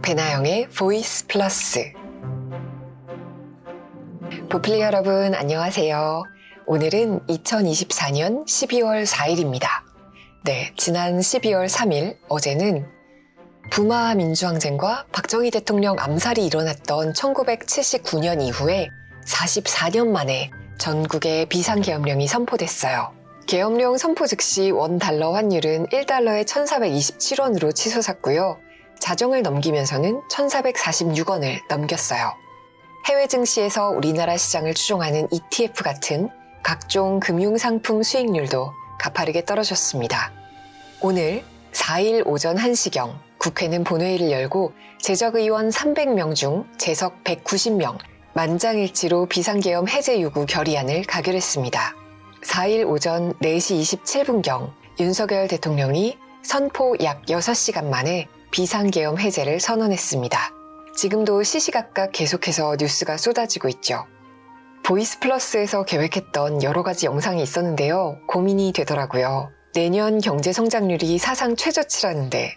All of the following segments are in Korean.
배나영의 보이스 플러스. 보필리 여러분 안녕하세요. 오늘은 2024년 12월 4일입니다. 네, 지난 12월 3일 어제는 부마 민주항쟁과 박정희 대통령 암살이 일어났던 1979년 이후에 44년 만에 전국에 비상계엄령이 선포됐어요. 계엄령 선포 즉시 원달러 환율은 1달러에 1427원으로 치솟았고요. 자정을 넘기면서는 1446원을 넘겼어요. 해외 증시에서 우리나라 시장을 추종하는 ETF 같은 각종 금융상품 수익률도 가파르게 떨어졌습니다. 오늘 4일 오전 1시경 국회는 본회의를 열고 재적의원 300명 중 재석 190명, 만장일치로 비상계엄 해제 요구 결의안을 가결했습니다. 4일 오전 4시 27분경 윤석열 대통령이 선포 약 6시간 만에 비상계엄 해제를 선언했습니다. 지금도 시시각각 계속해서 뉴스가 쏟아지고 있죠. 보이스 플러스에서 계획했던 여러 가지 영상이 있었는데요. 고민이 되더라고요. 내년 경제 성장률이 사상 최저치라는데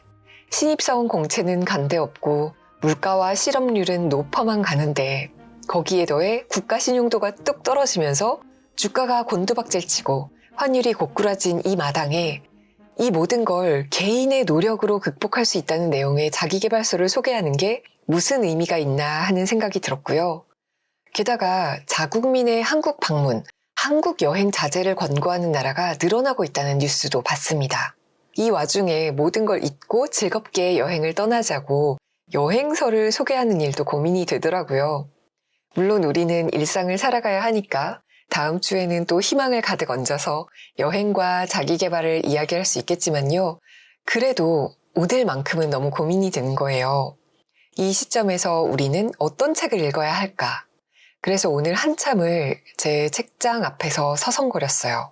신입사원 공채는 간데 없고 물가와 실업률은 높아만 가는데 거기에 더해 국가 신용도가 뚝 떨어지면서 주가가 곤두박질치고 환율이 고꾸라진 이 마당에 이 모든 걸 개인의 노력으로 극복할 수 있다는 내용의 자기계발서를 소개하는 게 무슨 의미가 있나 하는 생각이 들었고요. 게다가 자국민의 한국 방문, 한국 여행 자제를 권고하는 나라가 늘어나고 있다는 뉴스도 봤습니다. 이 와중에 모든 걸 잊고 즐겁게 여행을 떠나자고 여행서를 소개하는 일도 고민이 되더라고요. 물론 우리는 일상을 살아가야 하니까 다음 주에는 또 희망을 가득 얹어서 여행과 자기계발을 이야기할 수 있겠지만요. 그래도 오늘만큼은 너무 고민이 되는 거예요. 이 시점에서 우리는 어떤 책을 읽어야 할까? 그래서 오늘 한참을 제 책장 앞에서 서성거렸어요.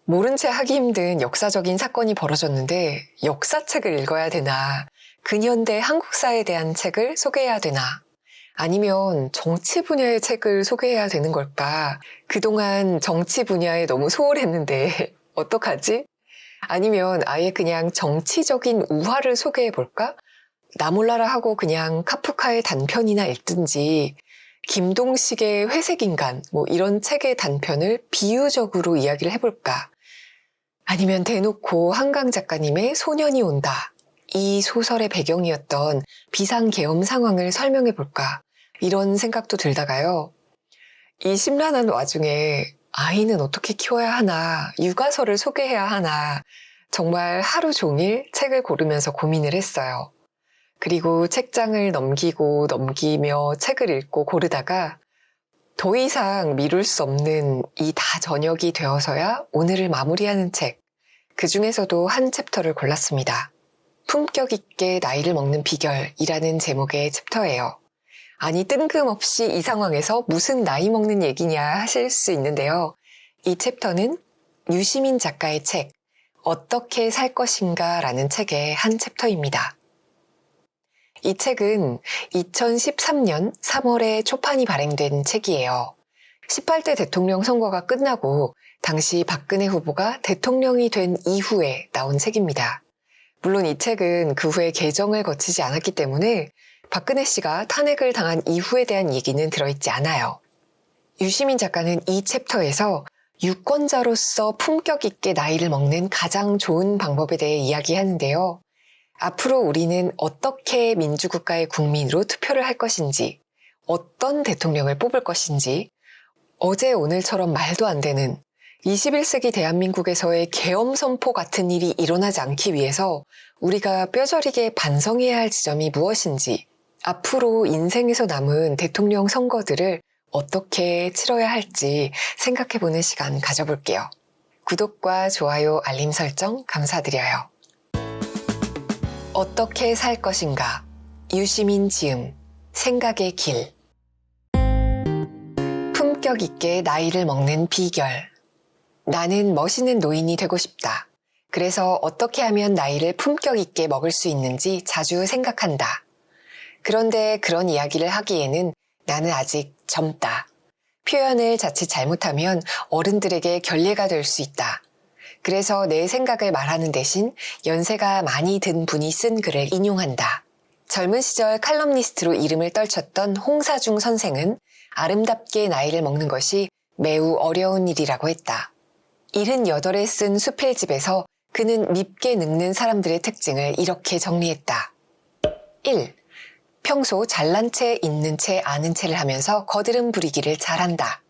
모른 채 하기 힘든 역사적인 사건이 벌어졌는데 역사책을 읽어야 되나? 근현대 한국사에 대한 책을 소개해야 되나? 아니면 정치 분야의 책을 소개해야 되는 걸까? 그동안 정치 분야에 너무 소홀했는데 어떡하지? 아니면 아예 그냥 정치적인 우화를 소개해볼까? 나 몰라라 하고 그냥 카프카의 단편이나 읽든지 김동식의 회색인간 이런 책의 단편을 비유적으로 이야기를 해볼까? 아니면 대놓고 한강 작가님의 소년이 온다. 이 소설의 배경이었던 비상계엄 상황을 설명해볼까? 이런 생각도 들다가요. 이 심란한 와중에 아이는 어떻게 키워야 하나, 육아서를 소개해야 하나, 정말 하루 종일 책을 고르면서 고민을 했어요. 그리고 책장을 넘기며 책을 읽고 고르다가 더 이상 미룰 수 없는 이 다 저녁이 되어서야 오늘을 마무리하는 책, 그 중에서도 한 챕터를 골랐습니다. 품격 있게 나이를 먹는 비결이라는 제목의 챕터예요. 아니 뜬금없이 이 상황에서 무슨 나이 먹는 얘기냐 하실 수 있는데요. 이 챕터는 유시민 작가의 책 어떻게 살 것인가 라는 책의 한 챕터입니다. 이 책은 2013년 3월에 초판이 발행된 책이에요. 18대 대통령 선거가 끝나고 당시 박근혜 후보가 대통령이 된 이후에 나온 책입니다. 물론 이 책은 그 후에 개정을 거치지 않았기 때문에 박근혜 씨가 탄핵을 당한 이후에 대한 얘기는 들어있지 않아요. 유시민 작가는 이 챕터에서 유권자로서 품격 있게 나이를 먹는 가장 좋은 방법에 대해 이야기하는데요. 앞으로 우리는 어떻게 민주국가의 국민으로 투표를 할 것인지, 어떤 대통령을 뽑을 것인지, 어제 오늘처럼 말도 안 되는 21세기 대한민국에서의 계엄 선포 같은 일이 일어나지 않기 위해서 우리가 뼈저리게 반성해야 할 지점이 무엇인지, 앞으로 인생에서 남은 대통령 선거들을 어떻게 치러야 할지 생각해보는 시간 가져볼게요. 구독과 좋아요, 알림 설정 감사드려요. 어떻게 살 것인가? 유시민 지음, 생각의 길. 품격 있게 나이를 먹는 비결. 나는 멋있는 노인이 되고 싶다. 그래서 어떻게 하면 나이를 품격 있게 먹을 수 있는지 자주 생각한다. 그런데 그런 이야기를 하기에는 나는 아직 젊다. 표현을 자칫 잘못하면 어른들에게 결례가 될 수 있다. 그래서 내 생각을 말하는 대신 연세가 많이 든 분이 쓴 글을 인용한다. 젊은 시절 칼럼니스트로 이름을 떨쳤던 홍사중 선생은 아름답게 나이를 먹는 것이 매우 어려운 일이라고 했다. 78에 쓴 수필집에서 그는 밉게 늙는 사람들의 특징을 이렇게 정리했다. 1. 평소 잘난 채, 있는 채, 아는 채를 하면서 거드름 부리기를 잘한다.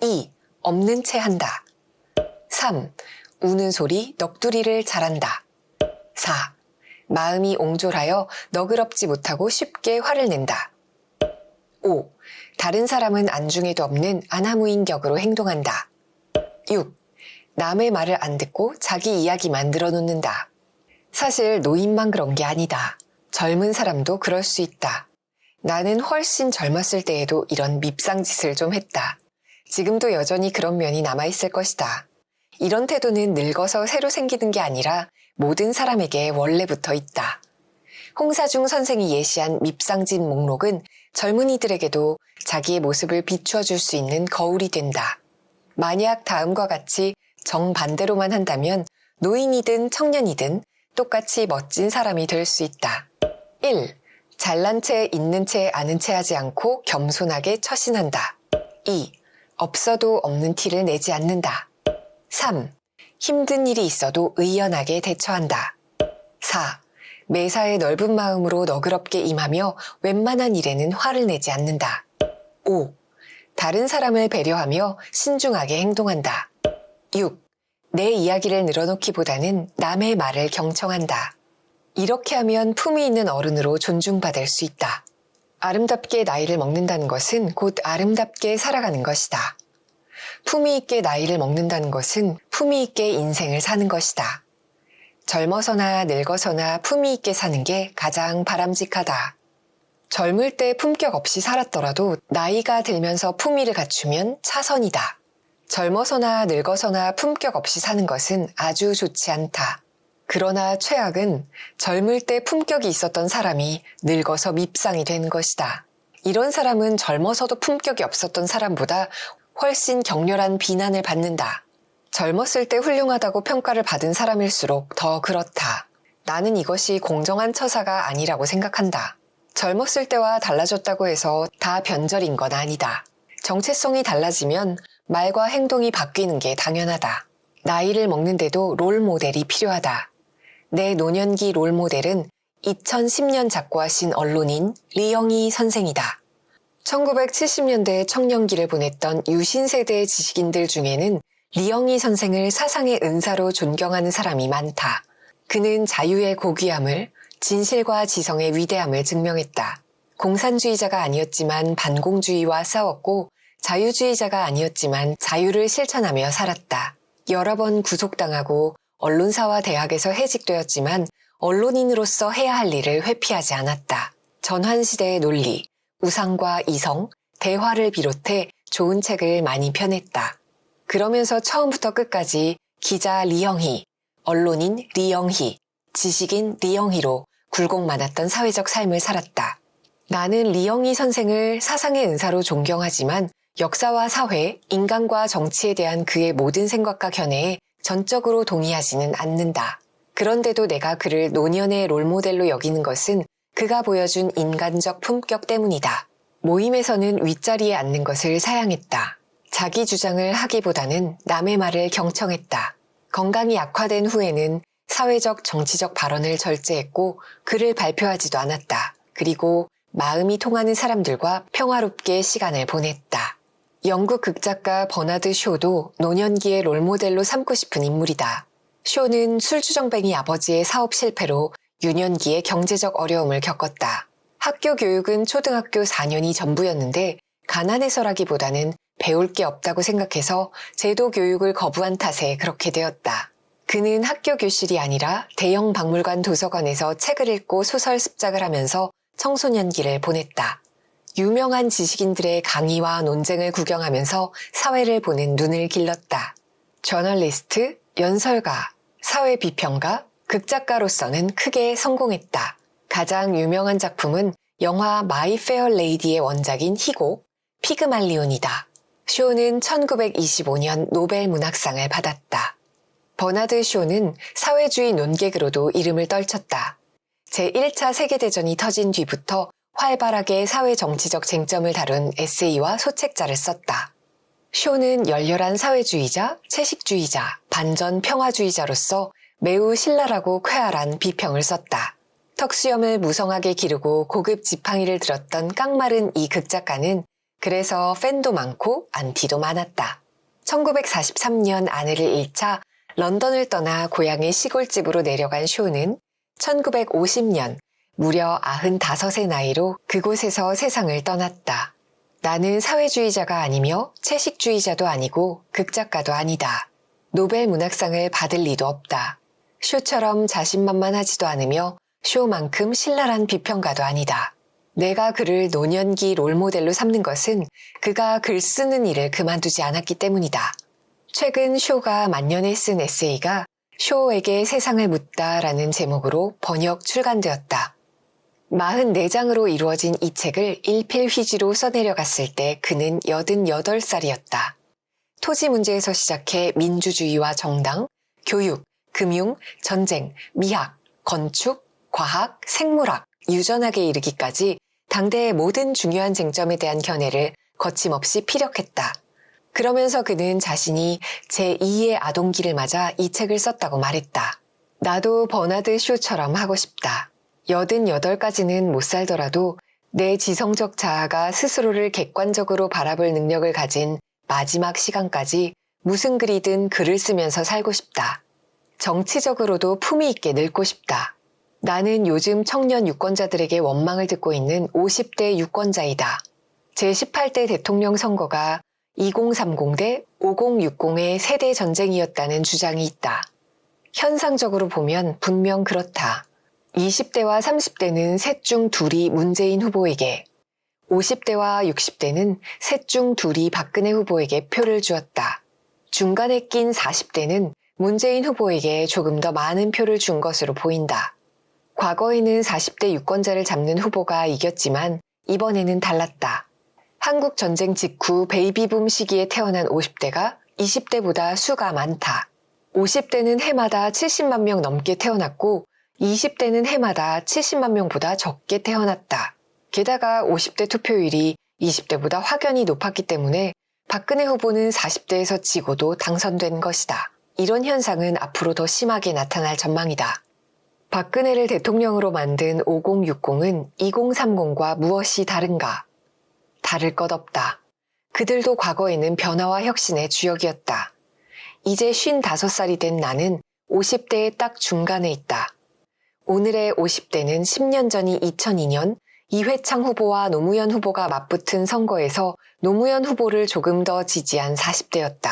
2. 없는 채 한다. 3. 우는 소리, 넋두리를 잘한다. 4. 마음이 옹졸하여 너그럽지 못하고 쉽게 화를 낸다. 5. 다른 사람은 안중에도 없는 아나무인 격으로 행동한다. 6. 남의 말을 안 듣고 자기 이야기만 늘어놓는다. 사실 노인만 그런 게 아니다. 젊은 사람도 그럴 수 있다. 나는 훨씬 젊었을 때에도 이런 밉상짓을 좀 했다. 지금도 여전히 그런 면이 남아있을 것이다. 이런 태도는 늙어서 새로 생기는 게 아니라 모든 사람에게 원래부터 있다. 홍사중 선생이 예시한 밉상짓 목록은 젊은이들에게도 자기의 모습을 비추어 줄 수 있는 거울이 된다. 만약 다음과 같이 정반대로만 한다면 노인이든 청년이든 똑같이 멋진 사람이 될 수 있다. 1. 잘난 채, 있는 채, 아는 채 하지 않고 겸손하게 처신한다. 2. 없어도 없는 티를 내지 않는다. 3. 힘든 일이 있어도 의연하게 대처한다. 4. 매사에 넓은 마음으로 너그럽게 임하며 웬만한 일에는 화를 내지 않는다. 5. 다른 사람을 배려하며 신중하게 행동한다. 6. 내 이야기를 늘어놓기보다는 남의 말을 경청한다. 이렇게 하면 품위 있는 어른으로 존중받을 수 있다. 아름답게 나이를 먹는다는 것은 곧 아름답게 살아가는 것이다. 품위 있게 나이를 먹는다는 것은 품위 있게 인생을 사는 것이다. 젊어서나 늙어서나 품위 있게 사는 게 가장 바람직하다. 젊을 때 품격 없이 살았더라도 나이가 들면서 품위를 갖추면 차선이다. 젊어서나 늙어서나 품격 없이 사는 것은 아주 좋지 않다. 그러나 최악은 젊을 때 품격이 있었던 사람이 늙어서 밉상이 된 것이다. 이런 사람은 젊어서도 품격이 없었던 사람보다 훨씬 격렬한 비난을 받는다. 젊었을 때 훌륭하다고 평가를 받은 사람일수록 더 그렇다. 나는 이것이 공정한 처사가 아니라고 생각한다. 젊었을 때와 달라졌다고 해서 다 변절인 건 아니다. 정체성이 달라지면 말과 행동이 바뀌는 게 당연하다. 나이를 먹는데도 롤 모델이 필요하다. 내 노년기 롤 모델은 2010년 작고하신 언론인 리영희 선생이다. 1970년대 청년기를 보냈던 유신세대 지식인들 중에는 리영희 선생을 사상의 은사로 존경하는 사람이 많다. 그는 자유의 고귀함을, 진실과 지성의 위대함을 증명했다. 공산주의자가 아니었지만 반공주의와 싸웠고 자유주의자가 아니었지만 자유를 실천하며 살았다. 여러 번 구속당하고 언론사와 대학에서 해직되었지만 언론인으로서 해야 할 일을 회피하지 않았다. 전환시대의 논리, 우상과 이성, 대화를 비롯해 좋은 책을 많이 펴냈다. 그러면서 처음부터 끝까지 기자 리영희, 언론인 리영희, 지식인 리영희로 굴곡 많았던 사회적 삶을 살았다. 나는 리영희 선생을 사상의 은사로 존경하지만 역사와 사회, 인간과 정치에 대한 그의 모든 생각과 견해에 전적으로 동의하지는 않는다. 그런데도 내가 그를 노년의 롤모델로 여기는 것은 그가 보여준 인간적 품격 때문이다. 모임에서는 윗자리에 앉는 것을 사양했다. 자기 주장을 하기보다는 남의 말을 경청했다. 건강이 악화된 후에는 사회적, 정치적 발언을 절제했고 글을 발표하지도 않았다. 그리고 마음이 통하는 사람들과 평화롭게 시간을 보냈다. 영국 극작가 버나드 쇼도 노년기의 롤모델로 삼고 싶은 인물이다. 쇼는 술주정뱅이 아버지의 사업 실패로 유년기에 경제적 어려움을 겪었다. 학교 교육은 초등학교 4년이 전부였는데 가난해서라기보다는 배울 게 없다고 생각해서 제도 교육을 거부한 탓에 그렇게 되었다. 그는 학교 교실이 아니라 대형 박물관 도서관에서 책을 읽고 소설 습작을 하면서 청소년기를 보냈다. 유명한 지식인들의 강의와 논쟁을 구경하면서 사회를 보는 눈을 길렀다. 저널리스트, 연설가, 사회비평가, 극작가로서는 크게 성공했다. 가장 유명한 작품은 영화 마이 페어 레이디의 원작인 희곡, 피그말리온이다. 쇼는 1925년 노벨 문학상을 받았다. 버나드 쇼는 사회주의 논객으로도 이름을 떨쳤다. 제1차 세계대전이 터진 뒤부터 활발하게 사회-정치적 쟁점을 다룬 에세이와 소책자를 썼다. 쇼는 열렬한 사회주의자, 채식주의자, 반전 평화주의자로서 매우 신랄하고 쾌활한 비평을 썼다. 턱수염을 무성하게 기르고 고급 지팡이를 들었던 깡마른 이 극작가는 그래서 팬도 많고 안티도 많았다. 1943년 아내를 잃자 런던을 떠나 고향의 시골집으로 내려간 쇼는 1950년 무려 95의 나이로 그곳에서 세상을 떠났다. 나는 사회주의자가 아니며 채식주의자도 아니고 극작가도 아니다. 노벨 문학상을 받을 리도 없다. 쇼처럼 자신만만하지도 않으며 쇼만큼 신랄한 비평가도 아니다. 내가 그를 노년기 롤모델로 삼는 것은 그가 글 쓰는 일을 그만두지 않았기 때문이다. 최근 쇼가 만년에 쓴 에세이가 쇼에게 세상을 묻다라는 제목으로 번역 출간되었다. 44장으로 이루어진 이 책을 일필휘지로 써내려갔을 때 그는 88살이었다. 토지 문제에서 시작해 민주주의와 정당, 교육, 금융, 전쟁, 미학, 건축, 과학, 생물학, 유전학에 이르기까지 당대의 모든 중요한 쟁점에 대한 견해를 거침없이 피력했다. 그러면서 그는 자신이 제2의 아동기를 맞아 이 책을 썼다고 말했다. 나도 버나드 쇼처럼 하고 싶다. 88까지는 못 살더라도 내 지성적 자아가 스스로를 객관적으로 바라볼 능력을 가진 마지막 시간까지 무슨 글이든 글을 쓰면서 살고 싶다. 정치적으로도 품위 있게 늙고 싶다. 나는 요즘 청년 유권자들에게 원망을 듣고 있는 50대 유권자이다. 제18대 대통령 선거가 2030 대 5060의 세대 전쟁이었다는 주장이 있다. 현상적으로 보면 분명 그렇다. 20대와 30대는 셋 중 둘이 문재인 후보에게, 50대와 60대는 셋 중 둘이 박근혜 후보에게 표를 주었다. 중간에 낀 40대는 문재인 후보에게 조금 더 많은 표를 준 것으로 보인다. 과거에는 40대 유권자를 잡는 후보가 이겼지만 이번에는 달랐다. 한국 전쟁 직후 베이비붐 시기에 태어난 50대가 20대보다 수가 많다. 50대는 해마다 70만 명 넘게 태어났고 20대는 해마다 70만 명보다 적게 태어났다. 게다가 50대 투표율이 20대보다 확연히 높았기 때문에 박근혜 후보는 40대에서 지고도 당선된 것이다. 이런 현상은 앞으로 더 심하게 나타날 전망이다. 박근혜를 대통령으로 만든 5060은 2030과 무엇이 다른가? 다를 것 없다. 그들도 과거에는 변화와 혁신의 주역이었다. 이제 55살이 된 나는 50대의 딱 중간에 있다. 오늘의 50대는 10년 전이 2002년 이회창 후보와 노무현 후보가 맞붙은 선거에서 노무현 후보를 조금 더 지지한 40대였다.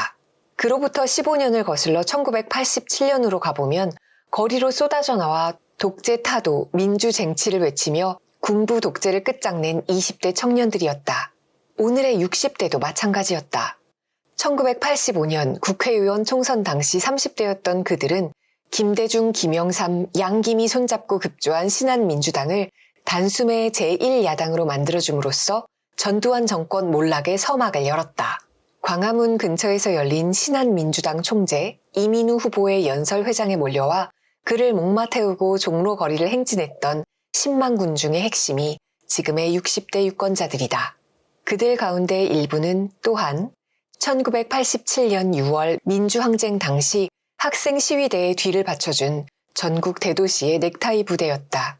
그로부터 15년을 거슬러 1987년으로 가보면 거리로 쏟아져 나와 독재 타도, 민주쟁취를 외치며 군부 독재를 끝장낸 20대 청년들이었다. 오늘의 60대도 마찬가지였다. 1985년 국회의원 총선 당시 30대였던 그들은 김대중, 김영삼, 양김이 손잡고 급조한 신한민주당을 단숨에 제1야당으로 만들어줌으로써 전두환 정권 몰락의 서막을 열었다. 광화문 근처에서 열린 신한민주당 총재 이민우 후보의 연설회장에 몰려와 그를 목마태우고 종로 거리를 행진했던 10만 군중의 핵심이 지금의 60대 유권자들이다. 그들 가운데 일부는 또한 1987년 6월 민주항쟁 당시 학생 시위대의 뒤를 받쳐준 전국 대도시의 넥타이 부대였다.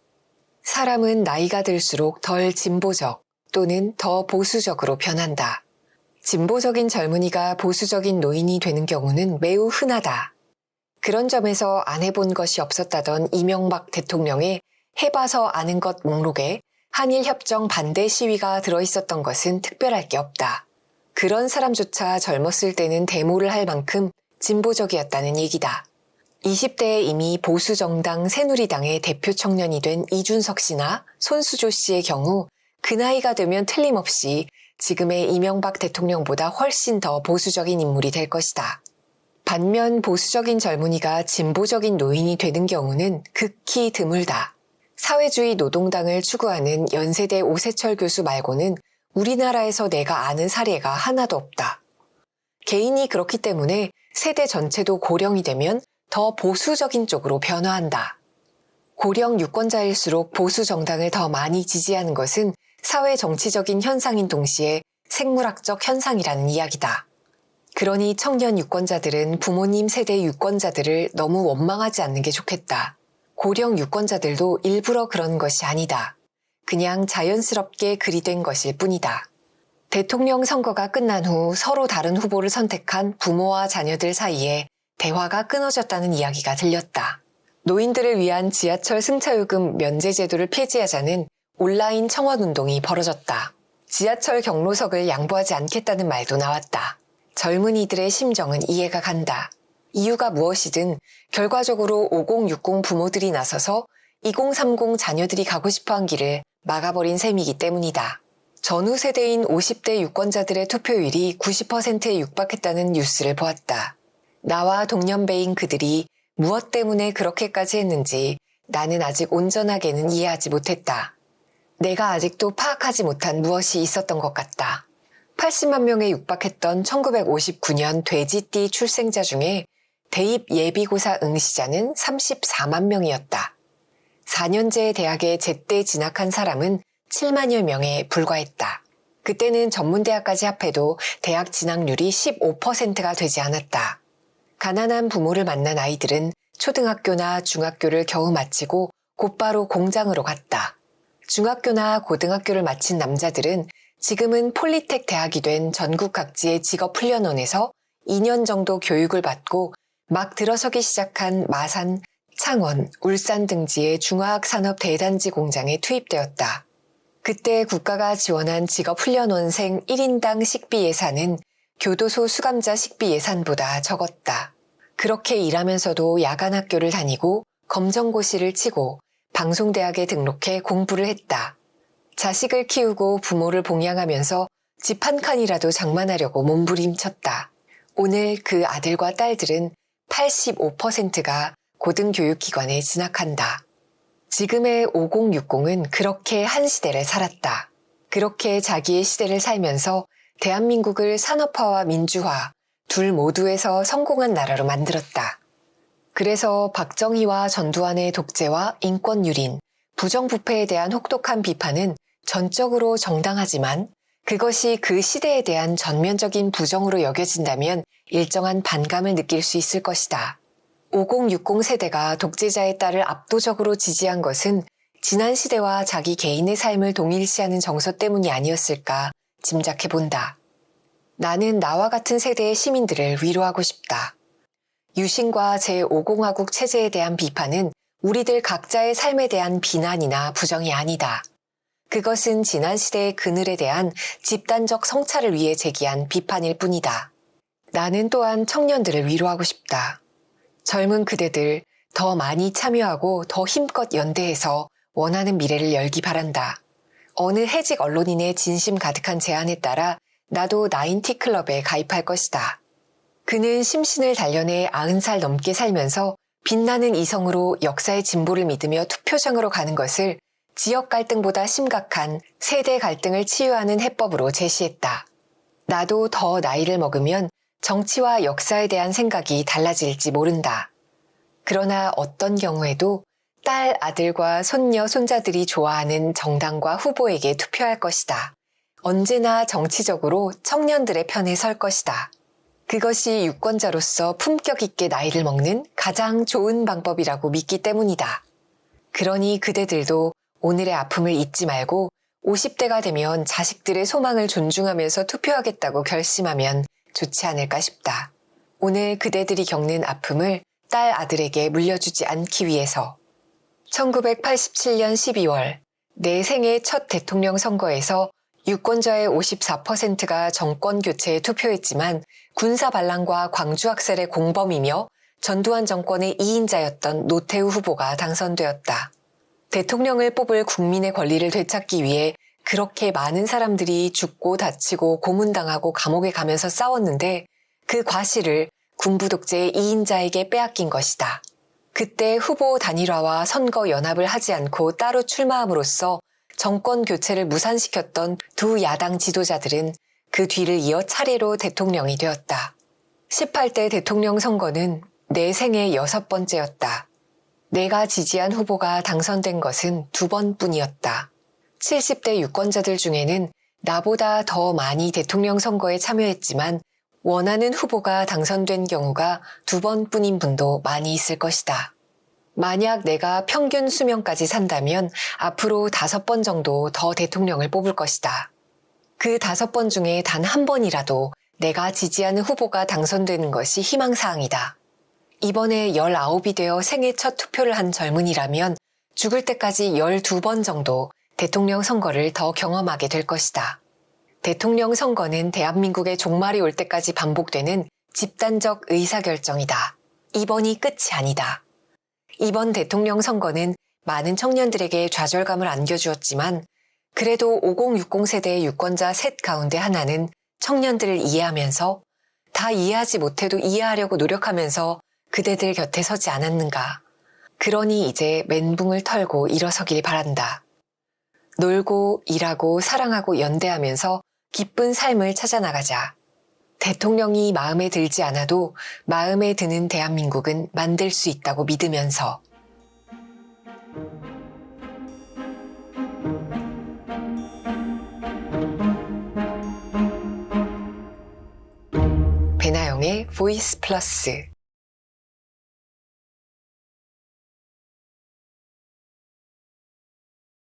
사람은 나이가 들수록 덜 진보적 또는 더 보수적으로 변한다. 진보적인 젊은이가 보수적인 노인이 되는 경우는 매우 흔하다. 그런 점에서 안 해본 것이 없었다던 이명박 대통령의 해봐서 아는 것 목록에 한일협정 반대 시위가 들어있었던 것은 특별할 게 없다. 그런 사람조차 젊었을 때는 데모를 할 만큼 진보적이었다는 얘기다. 20대에 이미 보수정당 새누리당의 대표 청년이 된 이준석 씨나 손수조 씨의 경우 그 나이가 되면 틀림없이 지금의 이명박 대통령보다 훨씬 더 보수적인 인물이 될 것이다. 반면 보수적인 젊은이가 진보적인 노인이 되는 경우는 극히 드물다. 사회주의 노동당을 추구하는 연세대 오세철 교수 말고는 우리나라에서 내가 아는 사례가 하나도 없다. 개인이 그렇기 때문에 세대 전체도 고령이 되면 더 보수적인 쪽으로 변화한다. 고령 유권자일수록 보수 정당을 더 많이 지지하는 것은 사회 정치적인 현상인 동시에 생물학적 현상이라는 이야기다. 그러니 청년 유권자들은 부모님 세대 유권자들을 너무 원망하지 않는 게 좋겠다. 고령 유권자들도 일부러 그런 것이 아니다. 그냥 자연스럽게 그리 된 것일 뿐이다. 대통령 선거가 끝난 후 서로 다른 후보를 선택한 부모와 자녀들 사이에 대화가 끊어졌다는 이야기가 들렸다. 노인들을 위한 지하철 승차요금 면제 제도를 폐지하자는 온라인 청원운동이 벌어졌다. 지하철 경로석을 양보하지 않겠다는 말도 나왔다. 젊은이들의 심정은 이해가 간다. 이유가 무엇이든 결과적으로 5060 부모들이 나서서 2030 자녀들이 가고 싶어한 길을 막아버린 셈이기 때문이다. 전후 세대인 50대 유권자들의 투표율이 90%에 육박했다는 뉴스를 보았다. 나와 동년배인 그들이 무엇 때문에 그렇게까지 했는지 나는 아직 온전하게는 이해하지 못했다. 내가 아직도 파악하지 못한 무엇이 있었던 것 같다. 80만 명에 육박했던 1959년 돼지띠 출생자 중에 대입 예비고사 응시자는 34만 명이었다. 4년제 대학에 제때 진학한 사람은 7만여 명에 불과했다. 그때는 전문대학까지 합해도 대학 진학률이 15%가 되지 않았다. 가난한 부모를 만난 아이들은 초등학교나 중학교를 겨우 마치고 곧바로 공장으로 갔다. 중학교나 고등학교를 마친 남자들은 지금은 폴리텍 대학이 된 전국 각지의 직업훈련원에서 2년 정도 교육을 받고 막 들어서기 시작한 마산, 창원, 울산 등지의 중화학산업 대단지 공장에 투입되었다. 그때 국가가 지원한 직업훈련원생 1인당 식비 예산은 교도소 수감자 식비 예산보다 적었다. 그렇게 일하면서도 야간 학교를 다니고 검정고시를 치고 방송대학에 등록해 공부를 했다. 자식을 키우고 부모를 봉양하면서 집 한 칸이라도 장만하려고 몸부림쳤다. 오늘 그 아들과 딸들은 85%가 고등교육기관에 진학한다. 지금의 5060은 그렇게 한 시대를 살았다. 그렇게 자기의 시대를 살면서 대한민국을 산업화와 민주화 둘 모두에서 성공한 나라로 만들었다. 그래서 박정희와 전두환의 독재와 인권유린, 부정부패에 대한 혹독한 비판은 전적으로 정당하지만 그것이 그 시대에 대한 전면적인 부정으로 여겨진다면 일정한 반감을 느낄 수 있을 것이다. 5060 세대가 독재자의 딸을 압도적으로 지지한 것은 지난 시대와 자기 개인의 삶을 동일시하는 정서 때문이 아니었을까 짐작해본다. 나는 나와 같은 세대의 시민들을 위로하고 싶다. 유신과 제5공화국 체제에 대한 비판은 우리들 각자의 삶에 대한 비난이나 부정이 아니다. 그것은 지난 시대의 그늘에 대한 집단적 성찰을 위해 제기한 비판일 뿐이다. 나는 또한 청년들을 위로하고 싶다. 젊은 그대들 더 많이 참여하고 더 힘껏 연대해서 원하는 미래를 열기 바란다. 어느 해직 언론인의 진심 가득한 제안에 따라 나도 나인티클럽에 가입할 것이다. 그는 심신을 단련해 90살 넘게 살면서 빛나는 이성으로 역사의 진보를 믿으며 투표장으로 가는 것을 지역 갈등보다 심각한 세대 갈등을 치유하는 해법으로 제시했다. 나도 더 나이를 먹으면 정치와 역사에 대한 생각이 달라질지 모른다. 그러나 어떤 경우에도 딸, 아들과 손녀, 손자들이 좋아하는 정당과 후보에게 투표할 것이다. 언제나 정치적으로 청년들의 편에 설 것이다. 그것이 유권자로서 품격 있게 나이를 먹는 가장 좋은 방법이라고 믿기 때문이다. 그러니 그대들도 오늘의 아픔을 잊지 말고 50대가 되면 자식들의 소망을 존중하면서 투표하겠다고 결심하면 좋지 않을까 싶다. 오늘 그대들이 겪는 아픔을 딸 아들에게 물려주지 않기 위해서 1987년 12월 내 생애 첫 대통령 선거에서 유권자의 54%가 정권 교체에 투표했지만 군사 반란과 광주 학살의 공범이며 전두환 정권의 2인자였던 노태우 후보가 당선되었다. 대통령을 뽑을 국민의 권리를 되찾기 위해 그렇게 많은 사람들이 죽고 다치고 고문당하고 감옥에 가면서 싸웠는데 그 과실을 군부 독재의 2인자에게 빼앗긴 것이다. 그때 후보 단일화와 선거 연합을 하지 않고 따로 출마함으로써 정권 교체를 무산시켰던 두 야당 지도자들은 그 뒤를 이어 차례로 대통령이 되었다. 18대 대통령 선거는 내 생애 6번째였다. 내가 지지한 후보가 당선된 것은 2번뿐이었다. 70대 유권자들 중에는 나보다 더 많이 대통령 선거에 참여했지만 원하는 후보가 당선된 경우가 2번뿐인 분도 많이 있을 것이다. 만약 내가 평균 수명까지 산다면 앞으로 5번 정도 더 대통령을 뽑을 것이다. 그 5번 중에 단 한 번이라도 내가 지지하는 후보가 당선되는 것이 희망사항이다. 이번에 19이 되어 생애 첫 투표를 한 젊은이라면 죽을 때까지 12번 정도 대통령 선거를 더 경험하게 될 것이다. 대통령 선거는 대한민국의 종말이 올 때까지 반복되는 집단적 의사결정이다. 이번이 끝이 아니다. 이번 대통령 선거는 많은 청년들에게 좌절감을 안겨주었지만 그래도 5060 세대의 유권자 셋 가운데 하나는 청년들을 이해하면서 다 이해하지 못해도 이해하려고 노력하면서 그대들 곁에 서지 않았는가. 그러니 이제 멘붕을 털고 일어서길 바란다. 놀고 일하고 사랑하고 연대하면서 기쁜 삶을 찾아나가자. 대통령이 마음에 들지 않아도 마음에 드는 대한민국은 만들 수 있다고 믿으면서. 배나영의 보이스 플러스.